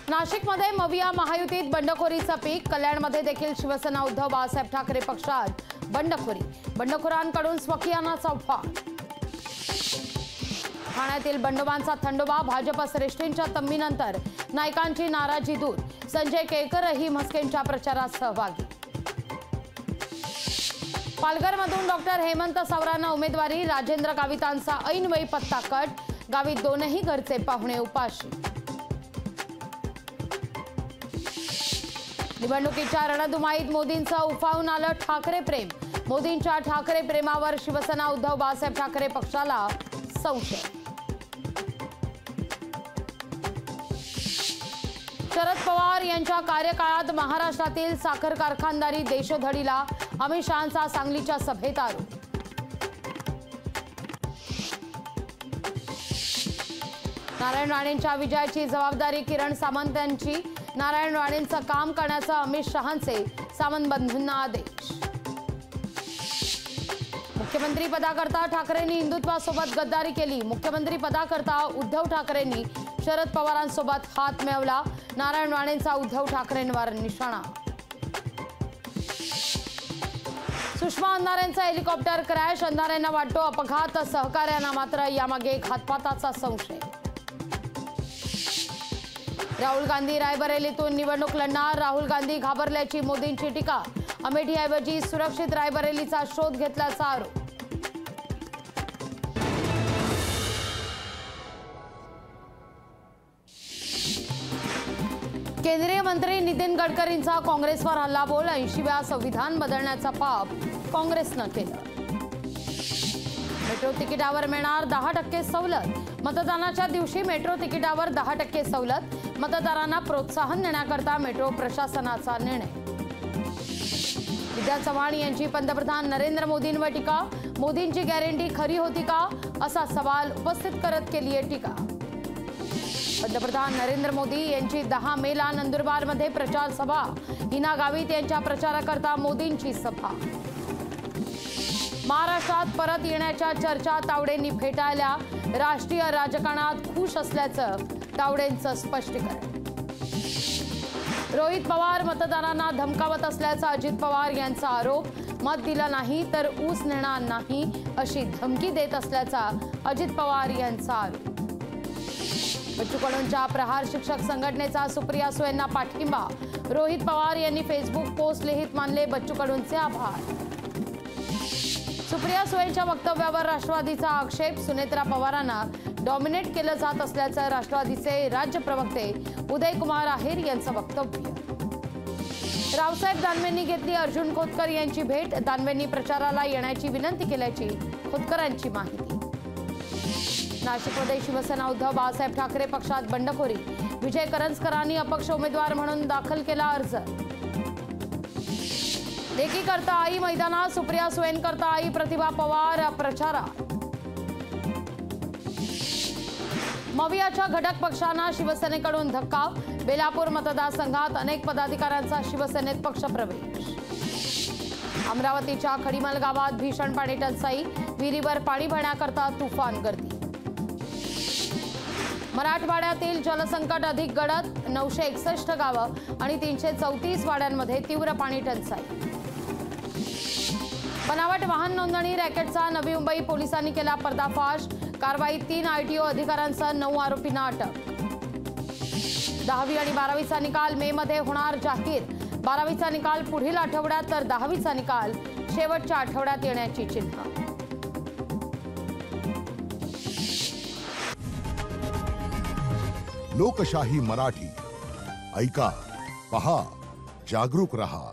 नाशिकमध्ये मविया महायुतीत बंडखोरीचा पीक। कल्याणमध्ये देखील शिवसेना उद्धव बाळासाहेब ठाकरे पक्षात बंडखोरी। बंडखोरांकडून स्वकीयांचा वार। ठाण्यातील बंडोबांचा थंडोबा। भाजप श्रेष्ठींच्या तम्मीनंतर नायकांची नाराजी दूर। संजय केळकरही म्हस्केंच्या प्रचारात सहभागी। पालघरमधून डॉक्टर हेमंत सवरांना उमेदवारी। राजेंद्र गावितांचा ऐनवेळी पत्ता कट। गावित दोनही घरचे पाहुणे उपाशी। निवडणुकीच्या रणधुमाईत मोदींचं उफाळून आलं ठाकरे प्रेम। मोदींच्या ठाकरे प्रेमावर शिवसेना उद्धव बाळासाहेब ठाकरे पक्षाला संशय। शरद पवार यांच्या कार्यकाळात महाराष्ट्रातील साखर कारखानदारी देशोधडीला। अमित शहांचा सांगलीच्या सभेत आरोप। नारायण राणेंच्या विजयाची जबाबदारी किरण सामंत यांची। नारायण राणेंचं काम करण्याचा अमित शहांचे सामंत बंधूंना आदेश। मुख्यमंत्री पदाकरता ठाकरेंनी हिंदुत्वासोबत गद्दारी केली। मुख्यमंत्री पदाकरता उद्धव ठाकरेंनी शरद पवारांसोबत हात मिळवला। नारायण राणेंचा उद्धव ठाकरेंवर निशाणा। सुषमा अंधारेंचा हेलिकॉप्टर क्रॅश। अंधारेंना वाटतो अपघात। सहकार्यांना मात्र यामागे घातपाताचा संशय। राहुल गांधी रायबरेलीतून निवडणूक लढणार। राहुल गांधी घाबरल्याची मोदींची टीका। अमेठीऐवजी सुरक्षित रायबरेलीचा शोध घेतल्याचा आरोप। केंद्रीय मंत्री नितीन गडकरींचा काँग्रेसवर हल्लाबोल। 80व्या संविधान बदलण्याचा पाप काँग्रेसनं केलं। मेट्रो तिकिटावर मिळणार 10% सवलत। मतदानाच्या दिवशी मेट्रो तिकिटावर 10% सवलत। मतदारांना प्रोत्साहन देण्याकरता मेट्रो प्रशासनाचा निर्णय। विद्या चव्हाण यांची पंतप्रधान नरेंद्र मोदींवर टीका। मोदींची गॅरंटी खरी होती का असा सवाल उपस्थित करत केली आहे टीका। पंतप्रधान नरेंद्र मोदी यांची 10 मेला नंदुरबारमध्ये प्रचार सभा। हिना गावित यांच्या प्रचाराकरता मोदींची सभा। महाराष्ट्रात परत येण्याच्या चर्चा तावडेंनी फेटाळल्या। राष्ट्रीय राजकारणात खुश असल्याचं तावडेंचं स्पष्टीकरण। रोहित पवार मतदारांना धमकावत असल्याचा अजित पवार यांचा आरोप। मत दिलं नाही तर ऊस नेणार नाही अशी धमकी देत असल्याचा अजित पवार यांचा आरोप। बच्चू कडूंच्या प्रहार शिक्षक संघटनेचा सुप्रिया सुळेंना पाठिंबा। रोहित पवार यांनी फेसबुक पोस्ट लिहित मानले बच्चू कडूंचे आभार। सुप्रिया सुळेंच्या वक्तव्यावर राष्ट्रवादीचा आक्षेप। सुनेत्रा पवारांना डॉमिनेट केलं जात असल्याचं राष्ट्रवादीचे राज्य प्रवक्ते उदयकुमार आहेर यांचं वक्तव्य। रावसाहेब दानवेंनी घेतली अर्जुन खोतकर यांची भेट। दानवेंनी प्रचाराला येण्याची विनंती केल्याची खोतकरांची माहिती। नाशिकमध्ये शिवसेना उद्धव बाळासाहेब ठाकरे पक्षात बंडखोरी। विजय करंजकरांनी अपक्ष उमेदवार म्हणून दाखल केला अर्ज। लेकी करता आई मैदानात। सुप्रिया सुळें करता आई प्रतिभा पवार प्रचारात। मवियाच्या घटक पक्षांना शिवसेनेकडून धक्का। बेलापूर मतदारसंघात अनेक पदाधिकाऱ्यांचा शिवसेनेत पक्षप्रवेश। अमरावतीच्या खडीमल गावात भीषण पाणी टंचाई। विहिरीवर पाणी भरण्याकरता तुफान गर्दी। मराठवाड्यातील जलसंकट अधिक गडद। 961 गावं आणि 334 वाड्यांमध्ये तीव्र पाणी टंचाई। बनावट वाहन नोंदणी रॅकेटचा नवी मुंबई पोलिसांनी केला पर्दाफाश। कारवाईत 3 ITO अधिकाऱ्यांसह 9 आरोपींना अटक। 10वी आणि 12वीचा निकाल मे मध्ये होणार जाहीर। 12वीचा निकाल पुढील आठवड्यात तर 10वीचा निकाल शेवटच्या आठवड्यात येण्याची चिन्ह। लोकशाही मराठी ऐका, पहा, जागरूक रहा।